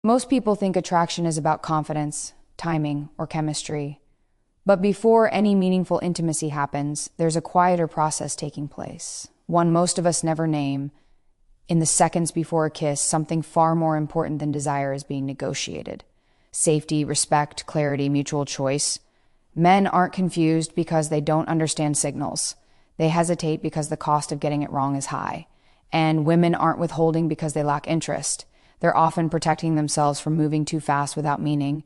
Most people think attraction is about confidence, timing, or chemistry. But before any meaningful intimacy happens, there's a quieter process taking place, one most of us never name. In the seconds before a kiss, something far more important than desire is being negotiated. Safety, respect, clarity, mutual choice. Men aren't confused because they don't understand signals. They hesitate because the cost of getting it wrong is high. And women aren't withholding because they lack interest. They're often protecting themselves from moving too fast without meaning.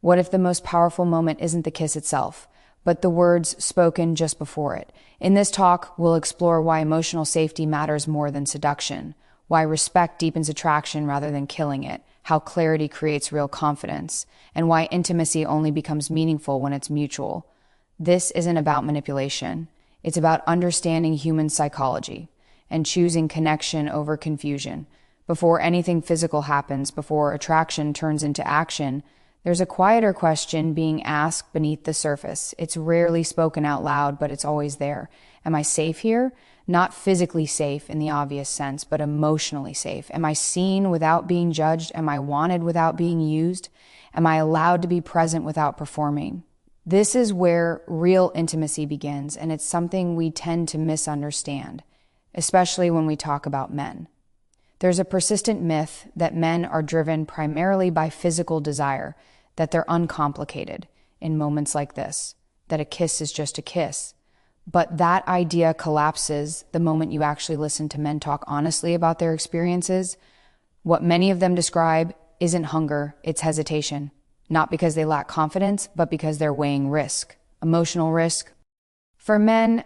What if the most powerful moment isn't the kiss itself, but the words spoken just before it? In this talk, we'll explore why emotional safety matters more than seduction, why respect deepens attraction rather than killing it, how clarity creates real confidence, and why intimacy only becomes meaningful when it's mutual. This isn't about manipulation. It's about understanding human psychology and choosing connection over confusion. Before anything physical happens, before attraction turns into action, there's a quieter question being asked beneath the surface. It's rarely spoken out loud, but it's always there. Am I safe here? Not physically safe in the obvious sense, but emotionally safe. Am I seen without being judged? Am I wanted without being used? Am I allowed to be present without performing? This is where real intimacy begins, and it's something we tend to misunderstand, especially when we talk about men. There's a persistent myth that men are driven primarily by physical desire, that they're uncomplicated in moments like this, that a kiss is just a kiss. But that idea collapses the moment you actually listen to men talk honestly about their experiences. What many of them describe isn't hunger, it's hesitation. Not because they lack confidence, but because they're weighing risk, emotional risk. For men,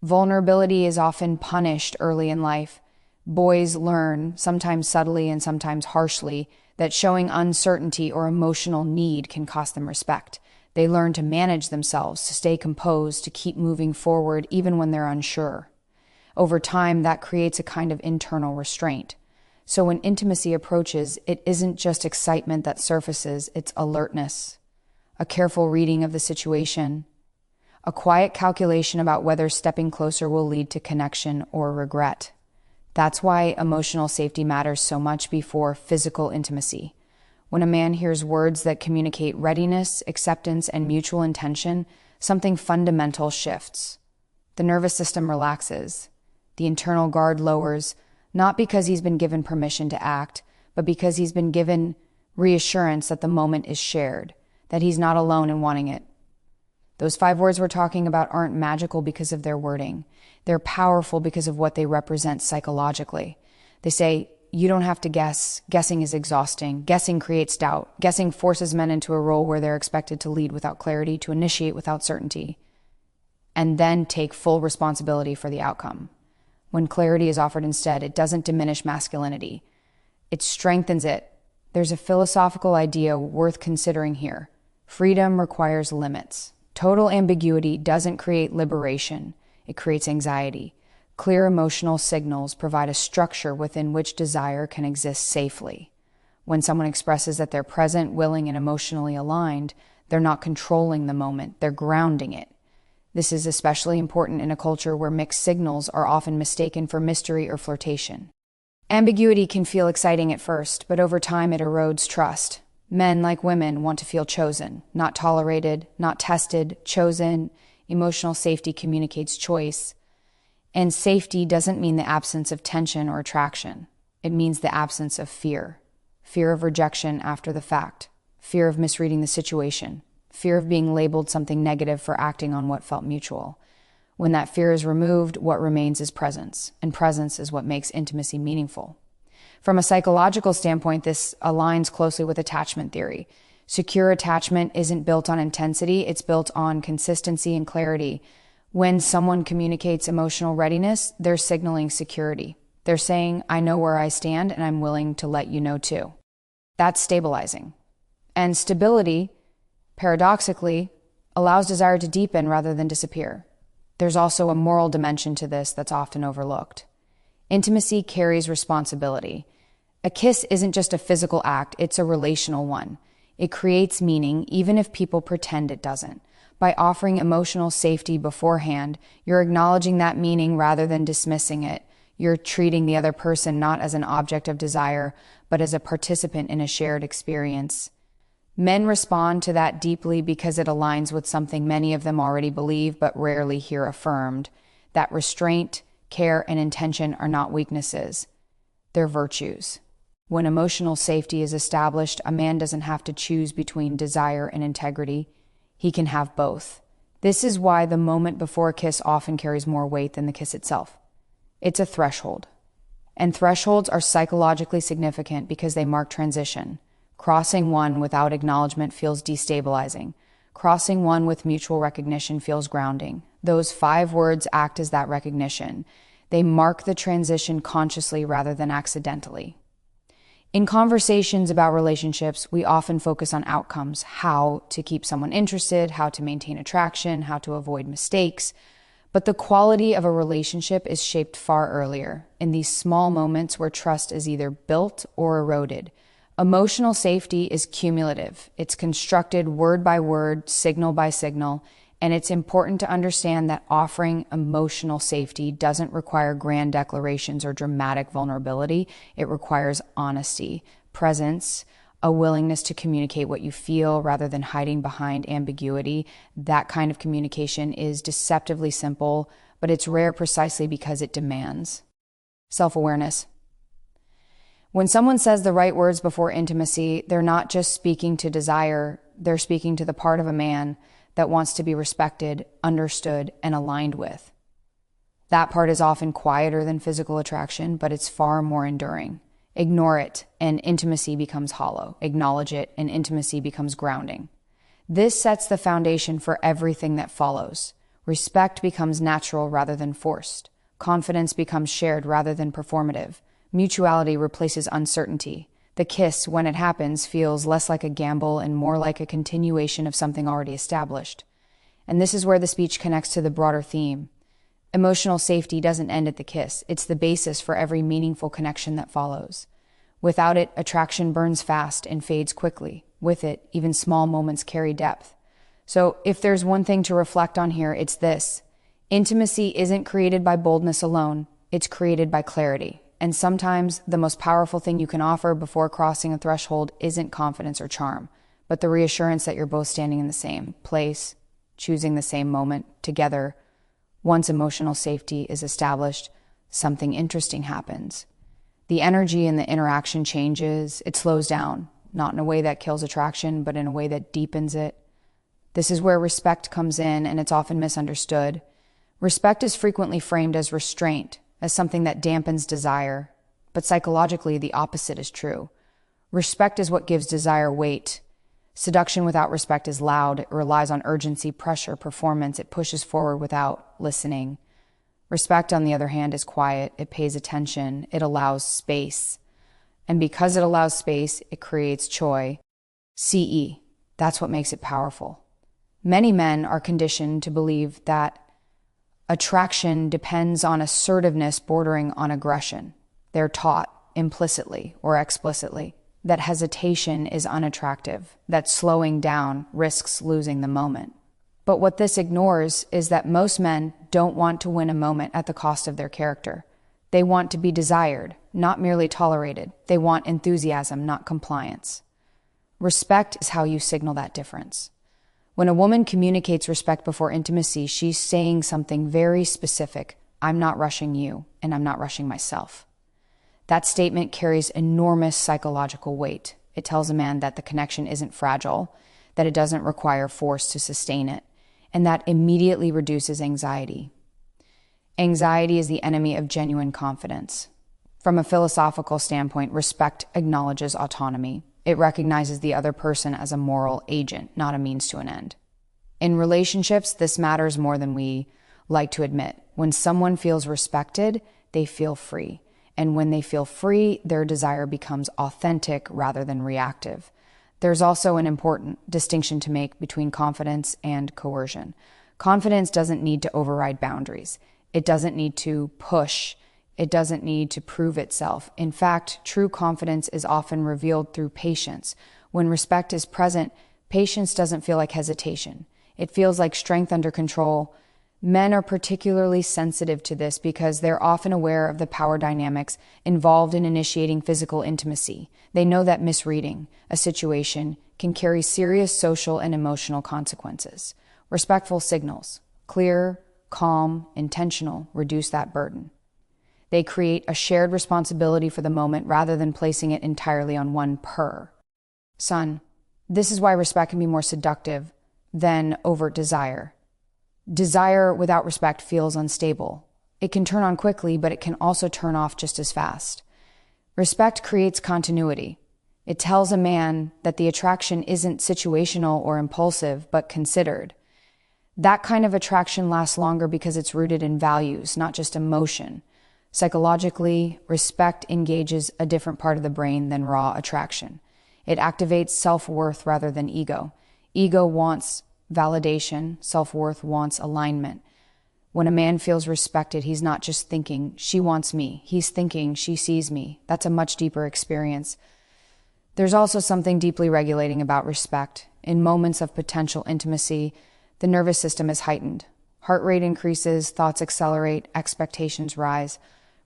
vulnerability is often punished early in life. Boys learn, sometimes subtly and sometimes harshly, that showing uncertainty or emotional need can cost them respect. They learn to manage themselves, to stay composed, to keep moving forward even when they're unsure. Over time, that creates a kind of internal restraint. So when intimacy approaches, it isn't just excitement that surfaces, it's alertness, a careful reading of the situation, a quiet calculation about whether stepping closer will lead to connection or regret. That's why emotional safety matters so much before physical intimacy. When a man hears words that communicate readiness, acceptance, and mutual intention, something fundamental shifts. The nervous system relaxes. The internal guard lowers, not because he's been given permission to act, but because he's been given reassurance that the moment is shared, that he's not alone in wanting it. Those 5 words we're talking about aren't magical because of their wording. They're powerful because of what they represent psychologically. They say, you don't have to guess. Guessing is exhausting. Guessing creates doubt. Guessing forces men into a role where they're expected to lead without clarity, to initiate without certainty, and then take full responsibility for the outcome. When clarity is offered instead, it doesn't diminish masculinity. It strengthens it. There's a philosophical idea worth considering here. Freedom requires limits. Total ambiguity doesn't create liberation. It creates anxiety. Clear emotional signals provide a structure within which desire can exist safely. When someone expresses that they're present, willing, and emotionally aligned, they're not controlling the moment, they're grounding it. This is especially important in a culture where mixed signals are often mistaken for mystery or flirtation. Ambiguity can feel exciting at first, but over time it erodes trust. Men, like women, want to feel chosen, not tolerated, not tested, chosen. Emotional safety communicates choice. And safety doesn't mean the absence of tension or attraction. It means the absence of fear. Fear of rejection after the fact. Fear of misreading the situation. Fear of being labeled something negative for acting on what felt mutual. When that fear is removed, what remains is presence. And presence is what makes intimacy meaningful. From a psychological standpoint, this aligns closely with attachment theory. Secure attachment isn't built on intensity, it's built on consistency and clarity. When someone communicates emotional readiness, they're signaling security. They're saying, I know where I stand and I'm willing to let you know too. That's stabilizing. And stability, paradoxically, allows desire to deepen rather than disappear. There's also a moral dimension to this that's often overlooked. Intimacy carries responsibility. A kiss isn't just a physical act, it's a relational one. It creates meaning, even if people pretend it doesn't. By offering emotional safety beforehand, you're acknowledging that meaning rather than dismissing it. You're treating the other person not as an object of desire, but as a participant in a shared experience. Men respond to that deeply because it aligns with something many of them already believe but rarely hear affirmed, that restraint, care, and intention are not weaknesses. They're virtues. When emotional safety is established, a man doesn't have to choose between desire and integrity. He can have both. This is why the moment before a kiss often carries more weight than the kiss itself. It's a threshold. And thresholds are psychologically significant because they mark transition. Crossing one without acknowledgement feels destabilizing. Crossing one with mutual recognition feels grounding. Those 5 words act as that recognition. They mark the transition consciously rather than accidentally. In conversations about relationships, we often focus on outcomes, how to keep someone interested, how to maintain attraction, how to avoid mistakes. But the quality of a relationship is shaped far earlier, in these small moments where trust is either built or eroded. Emotional safety is cumulative. It's constructed word by word, signal by signal, and it's important to understand that offering emotional safety doesn't require grand declarations or dramatic vulnerability. It requires honesty, presence, a willingness to communicate what you feel rather than hiding behind ambiguity. That kind of communication is deceptively simple, but it's rare precisely because it demands self-awareness. When someone says the right words before intimacy, they're not just speaking to desire, they're speaking to the part of a man that wants to be respected, understood, and aligned with. That part is often quieter than physical attraction, but it's far more enduring. Ignore it, and intimacy becomes hollow. Acknowledge it, and intimacy becomes grounding. This sets the foundation for everything that follows. Respect becomes natural rather than forced. Confidence becomes shared rather than performative. Mutuality replaces uncertainty. The kiss, when it happens, feels less like a gamble and more like a continuation of something already established. And this is where the speech connects to the broader theme. Emotional safety doesn't end at the kiss. It's the basis for every meaningful connection that follows. Without it, attraction burns fast and fades quickly. With it, even small moments carry depth. So if there's one thing to reflect on here, it's this. Intimacy isn't created by boldness alone. It's created by clarity. And sometimes the most powerful thing you can offer before crossing a threshold isn't confidence or charm, but the reassurance that you're both standing in the same place, choosing the same moment together. Once emotional safety is established, something interesting happens. The energy in the interaction changes. It slows down, not in a way that kills attraction, but in a way that deepens it. This is where respect comes in, and it's often misunderstood. Respect is frequently framed as restraint, as something that dampens desire, but psychologically the opposite is true. Respect is what gives desire weight. Seduction without respect is loud. It relies on urgency, pressure, performance. It pushes forward without listening. Respect, on the other hand, is quiet. It pays attention. It allows space. And because it allows space, it creates joy. CE. That's what makes it powerful. Many men are conditioned to believe that attraction depends on assertiveness bordering on aggression. They're taught, implicitly or explicitly, that hesitation is unattractive, that slowing down risks losing the moment. But what this ignores is that most men don't want to win a moment at the cost of their character. They want to be desired, not merely tolerated. They want enthusiasm, not compliance. Respect is how you signal that difference. When a woman communicates respect before intimacy, she's saying something very specific. I'm not rushing you, and I'm not rushing myself. That statement carries enormous psychological weight. It tells a man that the connection isn't fragile, that it doesn't require force to sustain it, and that immediately reduces anxiety. Anxiety is the enemy of genuine confidence. From a philosophical standpoint, respect acknowledges autonomy. It recognizes the other person as a moral agent, not a means to an end. In relationships, this matters more than we like to admit. When someone feels respected, they feel free. And when they feel free, their desire becomes authentic rather than reactive. There's also an important distinction to make between confidence and coercion. Confidence doesn't need to override boundaries. It doesn't need to push. It doesn't need to prove itself. In fact, true confidence is often revealed through patience. When respect is present, patience doesn't feel like hesitation. It feels like strength under control. Men are particularly sensitive to this because they're often aware of the power dynamics involved in initiating physical intimacy. They know that misreading a situation can carry serious social and emotional consequences. Respectful signals, clear, calm, intentional, reduce that burden. They create a shared responsibility for the moment rather than placing it entirely on one per. Son, this is why respect can be more seductive than overt desire. Desire without respect feels unstable. It can turn on quickly, but it can also turn off just as fast. Respect creates continuity. It tells a man that the attraction isn't situational or impulsive, but considered. That kind of attraction lasts longer because it's rooted in values, not just emotion. Psychologically, respect engages a different part of the brain than raw attraction. It activates self-worth rather than ego. Ego wants validation, self-worth wants alignment. When a man feels respected, he's not just thinking, she wants me. He's thinking, she sees me. That's a much deeper experience. There's also something deeply regulating about respect. In moments of potential intimacy, the nervous system is heightened. Heart rate increases, thoughts accelerate, expectations rise.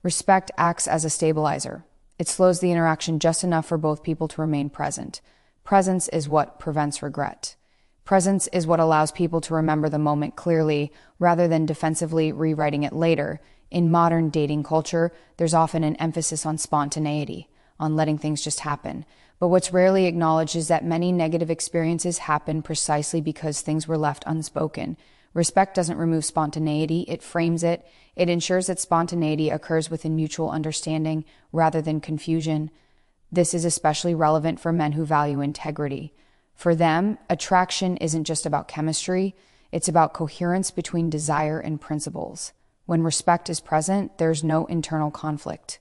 Respect acts as a stabilizer. It slows the interaction just enough for both people to remain present. Presence is what prevents regret. Presence is what allows people to remember the moment clearly rather than defensively rewriting it later. In modern dating culture, there's often an emphasis on spontaneity, on letting things just happen. But what's rarely acknowledged is that many negative experiences happen precisely because things were left unspoken. Respect doesn't remove spontaneity, it frames it. It ensures that spontaneity occurs within mutual understanding rather than confusion. This is especially relevant for men who value integrity. For them, attraction isn't just about chemistry, it's about coherence between desire and principles. When respect is present, there's no internal conflict.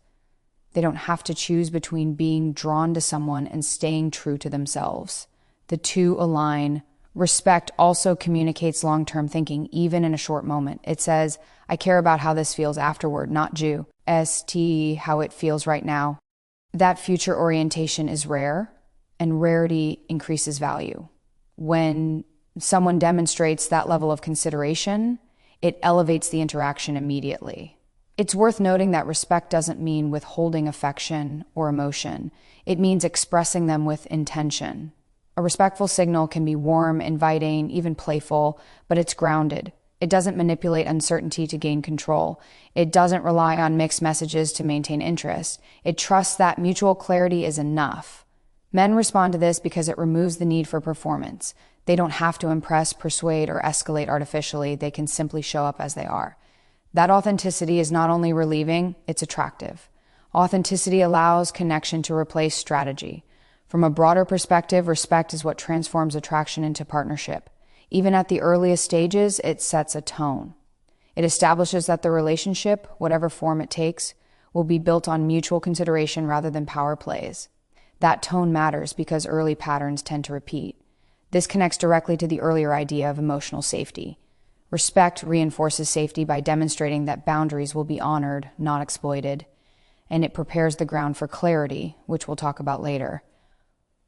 They don't have to choose between being drawn to someone and staying true to themselves. The two align. Respect also communicates long-term thinking, even in a short moment. It says, I care about how this feels afterward, not how it feels right now. That future orientation is rare, and rarity increases value. When someone demonstrates that level of consideration, it elevates the interaction immediately. It's worth noting that respect doesn't mean withholding affection or emotion. It means expressing them with intention. A respectful signal can be warm, inviting, even playful, but it's grounded. It doesn't manipulate uncertainty to gain control. It doesn't rely on mixed messages to maintain interest. It trusts that mutual clarity is enough. Men respond to this because it removes the need for performance. They don't have to impress, persuade, or escalate artificially. They can simply show up as they are. That authenticity is not only relieving, it's attractive. Authenticity allows connection to replace strategy. From a broader perspective, respect is what transforms attraction into partnership. Even at the earliest stages, it sets a tone. It establishes that the relationship, whatever form it takes, will be built on mutual consideration rather than power plays. That tone matters because early patterns tend to repeat. This connects directly to the earlier idea of emotional safety. Respect reinforces safety by demonstrating that boundaries will be honored, not exploited, and it prepares the ground for clarity, which we'll talk about later.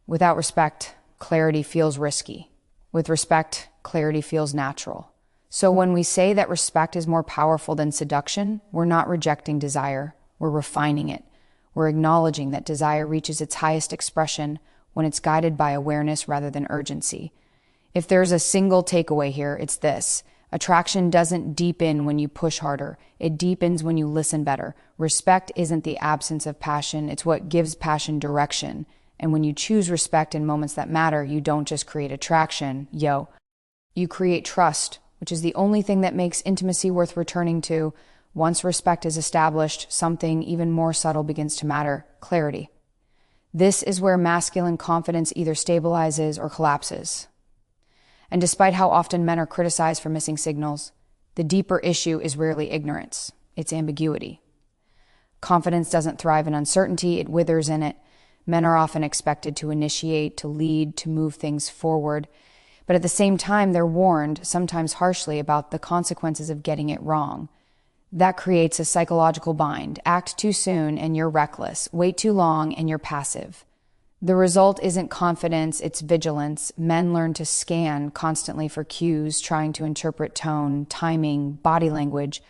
Without respect, clarity feels risky. With respect, clarity feels natural. So when we say that respect is more powerful than seduction, we're not rejecting desire, we're refining it. We're acknowledging that desire reaches its highest expression when it's guided by awareness rather than urgency. If there's a single takeaway here, it's this. Attraction doesn't deepen when you push harder. It deepens when you listen better. Respect isn't the absence of passion, it's what gives passion direction. And when you choose respect in moments that matter, you don't just create attraction, you create trust, which is the only thing that makes intimacy worth returning to. Once respect is established, something even more subtle begins to matter: clarity. This is where masculine confidence either stabilizes or collapses. And despite how often men are criticized for missing signals, the deeper issue is rarely ignorance, it's ambiguity. Confidence doesn't thrive in uncertainty, it withers in it. Men are often expected to initiate, to lead, to move things forward. But at the same time, they're warned, sometimes harshly, about the consequences of getting it wrong. That creates a psychological bind. Act too soon and you're reckless. Wait too long and you're passive. The result isn't confidence, it's vigilance. Men learn to scan constantly for cues, trying to interpret tone, timing, body language,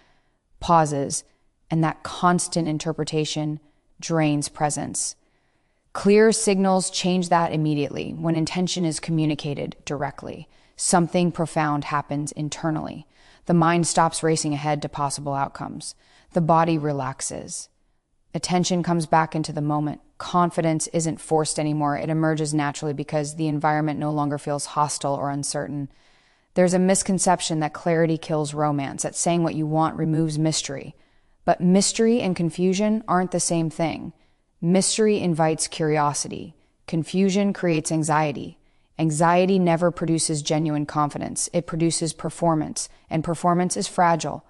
pauses, and that constant interpretation drains presence. Clear signals change that immediately. When intention is communicated directly, something profound happens internally. The mind stops racing ahead to possible outcomes. The body relaxes. Attention comes back into the moment. Confidence isn't forced anymore. It emerges naturally because the environment no longer feels hostile or uncertain. There's a misconception that clarity kills romance, that saying what you want removes mystery. But mystery and confusion aren't the same thing. Mystery invites curiosity. Confusion creates anxiety. Anxiety never produces genuine confidence. It produces performance, and performance is fragile.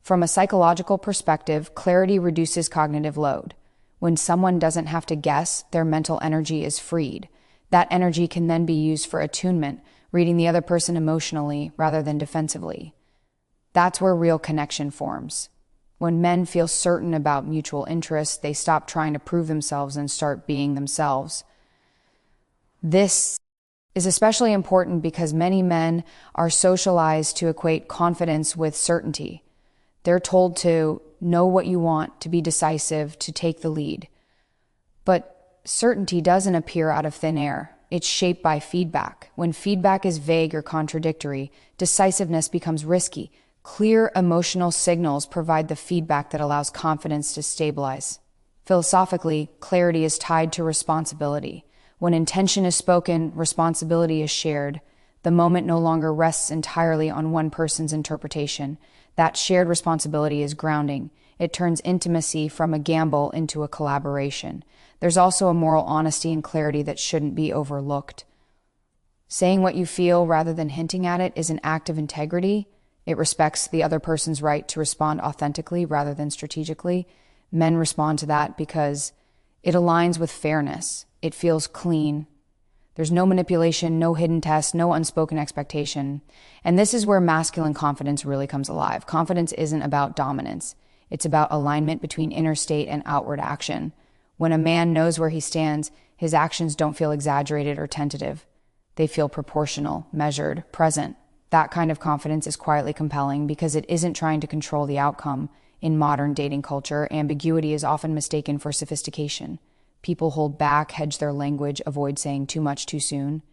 From a psychological perspective, clarity reduces cognitive load. When someone doesn't have to guess, their mental energy is freed. That energy can then be used for attunement, reading the other person emotionally rather than defensively. That's where real connection forms. When men feel certain about mutual interests, they stop trying to prove themselves and start being themselves. This is especially important because many men are socialized to equate confidence with certainty. They're told to know what you want, to be decisive, to take the lead. But certainty doesn't appear out of thin air. It's shaped by feedback. When feedback is vague or contradictory, decisiveness becomes risky. Clear emotional signals provide the feedback that allows confidence to stabilize. Philosophically, clarity is tied to responsibility. When intention is spoken, responsibility is shared. The moment no longer rests entirely on one person's interpretation. That shared responsibility is grounding. It turns intimacy from a gamble into a collaboration. There's also a moral honesty and clarity that shouldn't be overlooked. Saying what you feel rather than hinting at it is an act of integrity. It respects the other person's right to respond authentically rather than strategically. Men respond to that because it aligns with fairness. It feels clean. There's no manipulation, no hidden test, no unspoken expectation. And this is where masculine confidence really comes alive. Confidence isn't about dominance. It's about alignment between inner state and outward action. When a man knows where he stands, his actions don't feel exaggerated or tentative. They feel proportional, measured, present. That kind of confidence is quietly compelling because it isn't trying to control the outcome. In modern dating culture, ambiguity is often mistaken for sophistication. People hold back, hedge their language, avoid saying too much too soon.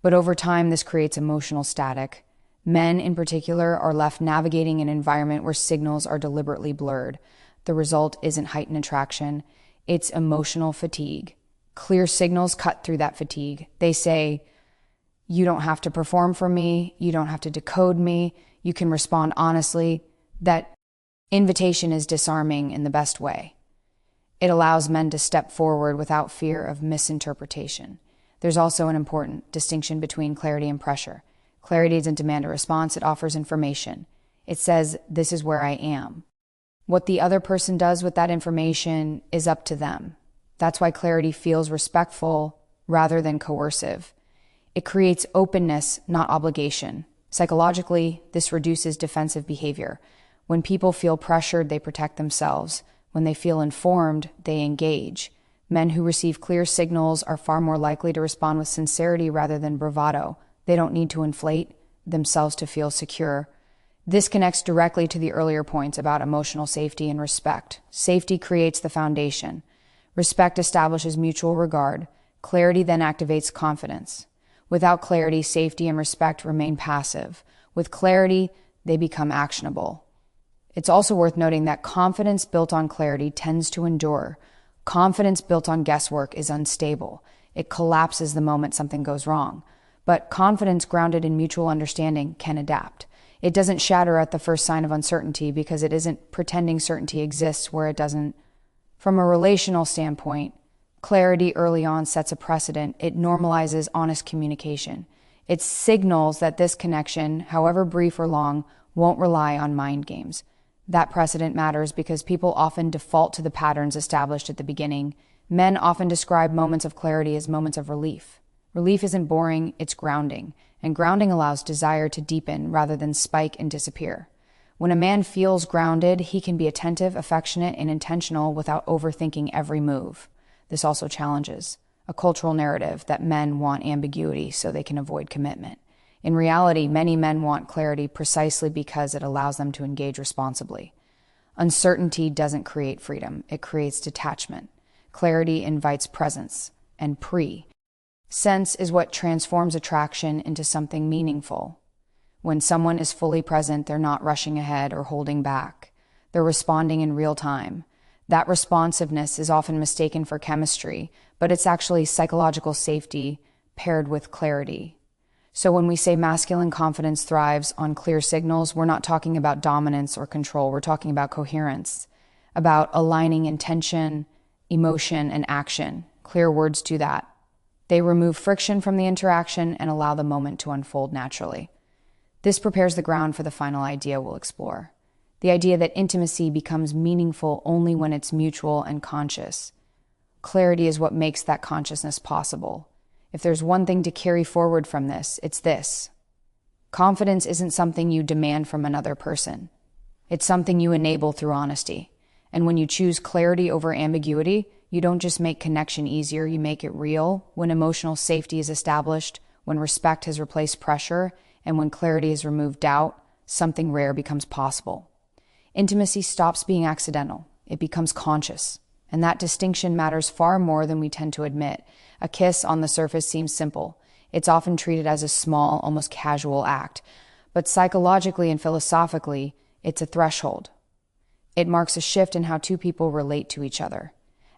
But over time, this creates emotional static. Men, in particular, are left navigating an environment where signals are deliberately blurred. The result isn't heightened attraction, it's emotional fatigue. Clear signals cut through that fatigue. They say, you don't have to perform for me, you don't have to decode me, you can respond honestly. That invitation is disarming in the best way. It allows men to step forward without fear of misinterpretation. There's also an important distinction between clarity and pressure. Clarity doesn't demand a response, it offers information. It says, this is where I am. What the other person does with that information is up to them. That's why clarity feels respectful rather than coercive. It creates openness, not obligation. Psychologically, this reduces defensive behavior. When people feel pressured, they protect themselves. When they feel informed, they engage. Men who receive clear signals are far more likely to respond with sincerity rather than bravado. They don't need to inflate themselves to feel secure. This connects directly to the earlier points about emotional safety and respect. Safety creates the foundation. Respect establishes mutual regard. Clarity then activates confidence. Without clarity, safety and respect remain passive. With clarity, they become actionable. It's also worth noting that confidence built on clarity tends to endure. Confidence built on guesswork is unstable. It collapses the moment something goes wrong. But confidence grounded in mutual understanding can adapt. It doesn't shatter at the first sign of uncertainty because it isn't pretending certainty exists where it doesn't. From a relational standpoint, clarity early on sets a precedent. It normalizes honest communication. It signals that this connection, however brief or long, won't rely on mind games. That precedent matters because people often default to the patterns established at the beginning. Men often describe moments of clarity as moments of relief. Relief isn't boring, it's grounding. And grounding allows desire to deepen rather than spike and disappear. When a man feels grounded, he can be attentive, affectionate, and intentional without overthinking every move. This also challenges a cultural narrative that men want ambiguity so they can avoid commitment. In reality, many men want clarity precisely because it allows them to engage responsibly. Uncertainty doesn't create freedom, it creates detachment. Clarity invites presence, and sense is what transforms attraction into something meaningful. When someone is fully present, they're not rushing ahead or holding back. They're responding in real time. That responsiveness is often mistaken for chemistry, but it's actually psychological safety paired with clarity. So when we say masculine confidence thrives on clear signals, we're not talking about dominance or control. We're talking about coherence, about aligning intention, emotion, and action. Clear words do that. They remove friction from the interaction and allow the moment to unfold naturally. This prepares the ground for the final idea we'll explore. The idea that intimacy becomes meaningful only when it's mutual and conscious. Clarity is what makes that consciousness possible. If there's one thing to carry forward from this, it's this. Confidence isn't something you demand from another person. It's something you enable through honesty. And when you choose clarity over ambiguity, you don't just make connection easier, you make it real. When emotional safety is established, when respect has replaced pressure, and when clarity has removed doubt, something rare becomes possible. Intimacy stops being accidental. It becomes conscious. And that distinction matters far more than we tend to admit. A kiss on the surface seems simple. It's often treated as a small, almost casual act. But psychologically and philosophically, it's a threshold. It marks a shift in how two people relate to each other.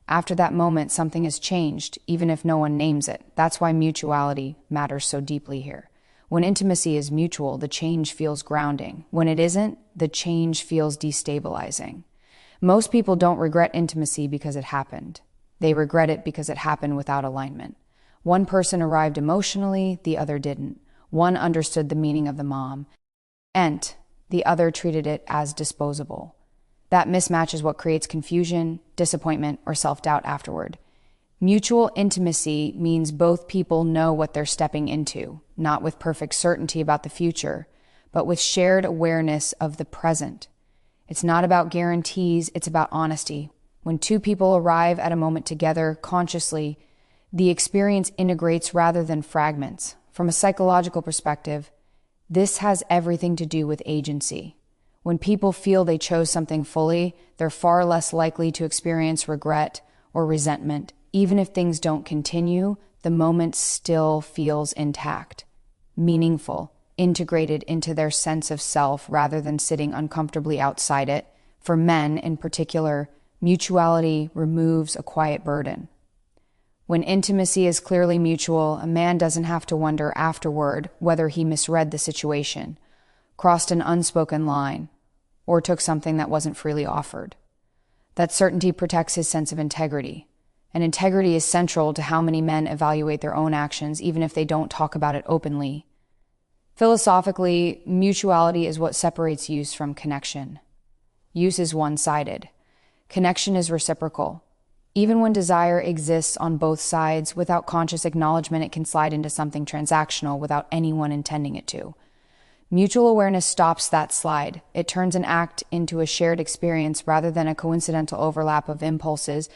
After that moment, something has changed, even if no one names it. That's why mutuality matters so deeply here. When intimacy is mutual, the change feels grounding. When it isn't, the change feels destabilizing. Most people don't regret intimacy because it happened. They regret it because it happened without alignment. One person arrived emotionally, the other didn't. One understood the meaning of the mom, and the other treated it as disposable. That mismatch is what creates confusion, disappointment, or self-doubt afterward. Mutual intimacy means both people know what they're stepping into, not with perfect certainty about the future, but with shared awareness of the present. It's not about guarantees, it's about honesty. When two people arrive at a moment together consciously, the experience integrates rather than fragments. From a psychological perspective, this has everything to do with agency. When people feel they chose something fully, they're far less likely to experience regret or resentment. Even if things don't continue, the moment still feels intact, meaningful, integrated into their sense of self rather than sitting uncomfortably outside it. For men in particular, mutuality removes a quiet burden. When intimacy is clearly mutual, a man doesn't have to wonder afterward whether he misread the situation, crossed an unspoken line, or took something that wasn't freely offered. That certainty protects his sense of integrity. And integrity is central to how many men evaluate their own actions, even if they don't talk about it openly. Philosophically, mutuality is what separates use from connection. Use is one-sided. Connection is reciprocal. Even when desire exists on both sides, without conscious acknowledgement, it can slide into something transactional without anyone intending it to. Mutual awareness stops that slide. It turns an act into a shared experience rather than a coincidental overlap of impulses.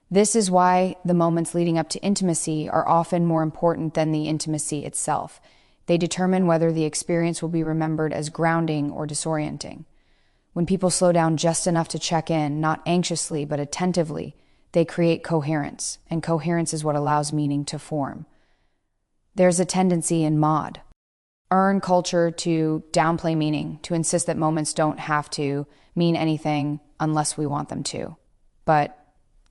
This is why the moments leading up to intimacy are often more important than the intimacy itself. They determine whether the experience will be remembered as grounding or disorienting. When people slow down just enough to check in, not anxiously but attentively, they create coherence, and coherence is what allows meaning to form. There's a tendency in culture to downplay meaning, to insist that moments don't have to mean anything unless we want them to. But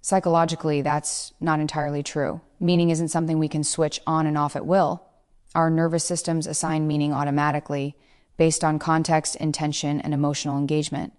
psychologically, that's not entirely true. Meaning isn't something we can switch on and off at will. Our nervous systems assign meaning automatically based on context, intention, and emotional engagement.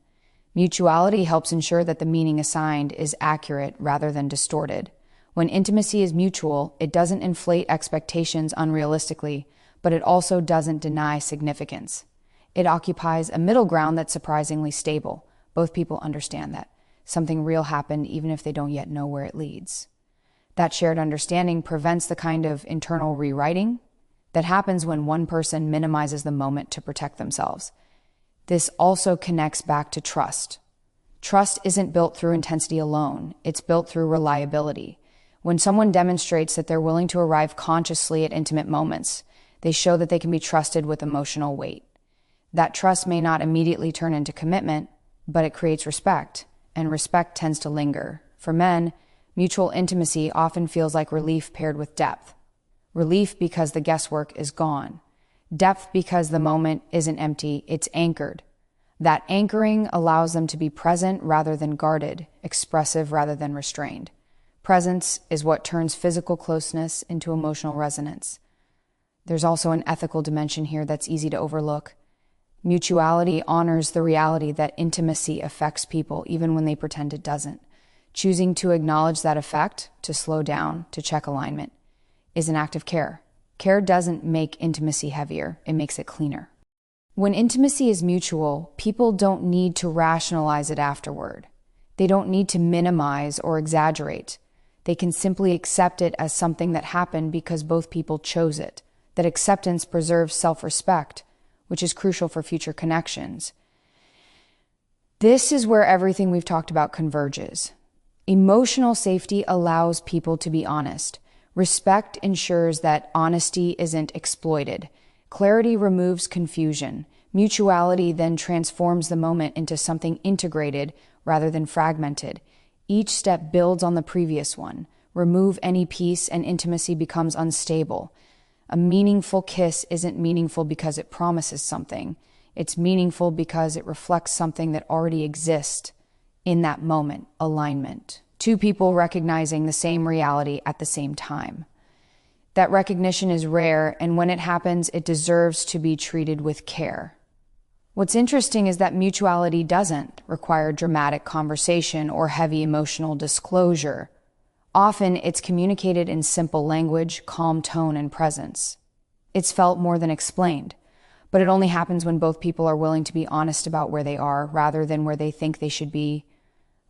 Mutuality helps ensure that the meaning assigned is accurate rather than distorted. When intimacy is mutual, it doesn't inflate expectations unrealistically, but it also doesn't deny significance. It occupies a middle ground that's surprisingly stable. Both people understand that something real happened even if they don't yet know where it leads. That shared understanding prevents the kind of internal rewriting that happens when one person minimizes the moment to protect themselves. This also connects back to trust. Trust isn't built through intensity alone. It's built through reliability. When someone demonstrates that they're willing to arrive consciously at intimate moments, they show that they can be trusted with emotional weight. That trust may not immediately turn into commitment, but it creates respect, and respect tends to linger. For men, mutual intimacy often feels like relief paired with depth. Relief because the guesswork is gone. Depth because the moment isn't empty, it's anchored. That anchoring allows them to be present rather than guarded, expressive rather than restrained. Presence is what turns physical closeness into emotional resonance. There's also an ethical dimension here that's easy to overlook. Mutuality honors the reality that intimacy affects people even when they pretend it doesn't. Choosing to acknowledge that effect, to slow down, to check alignment, is an act of care. Care doesn't make intimacy heavier, it makes it cleaner. When intimacy is mutual, people don't need to rationalize it afterward. They don't need to minimize or exaggerate. They can simply accept it as something that happened because both people chose it. That acceptance preserves self-respect, which is crucial for future connections. This is where everything we've talked about converges. Emotional safety allows people to be honest. Respect ensures that honesty isn't exploited. Clarity removes confusion. Mutuality then transforms the moment into something integrated rather than fragmented. Each step builds on the previous one. Remove any piece and intimacy becomes unstable. A meaningful kiss isn't meaningful because it promises something. It's meaningful because it reflects something that already exists in that moment, alignment. Two people recognizing the same reality at the same time. That recognition is rare, and when it happens, it deserves to be treated with care. What's interesting is that mutuality doesn't require dramatic conversation or heavy emotional disclosure. Often, it's communicated in simple language, calm tone, and presence. It's felt more than explained, but it only happens when both people are willing to be honest about where they are rather than where they think they should be.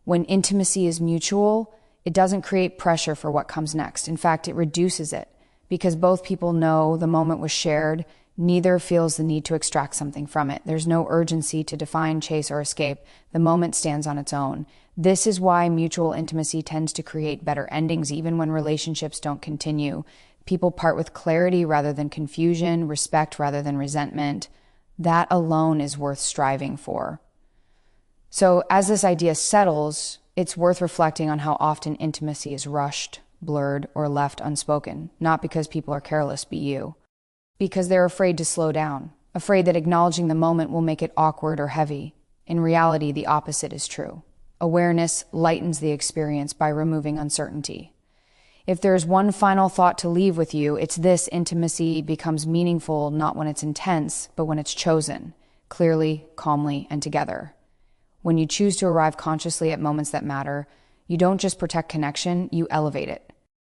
When intimacy is mutual, it doesn't create pressure for what comes next. In fact, it reduces it because both people know the moment was shared. Neither feels the need to extract something from it. There's no urgency to define, chase, or escape. The moment stands on its own. This is why mutual intimacy tends to create better endings even when relationships don't continue. People part with clarity rather than confusion, respect rather than resentment. That alone is worth striving for. So as this idea settles, it's worth reflecting on how often intimacy is rushed, blurred, or left unspoken. Not because people are careless, but you. Because they're afraid to slow down, afraid that acknowledging the moment will make it awkward or heavy. In reality, the opposite is true. Awareness lightens the experience by removing uncertainty. If there's one final thought to leave with you, it's this: intimacy becomes meaningful not when it's intense, but when it's chosen, clearly, calmly, and together. When you choose to arrive consciously at moments that matter, you don't just protect connection, you elevate it.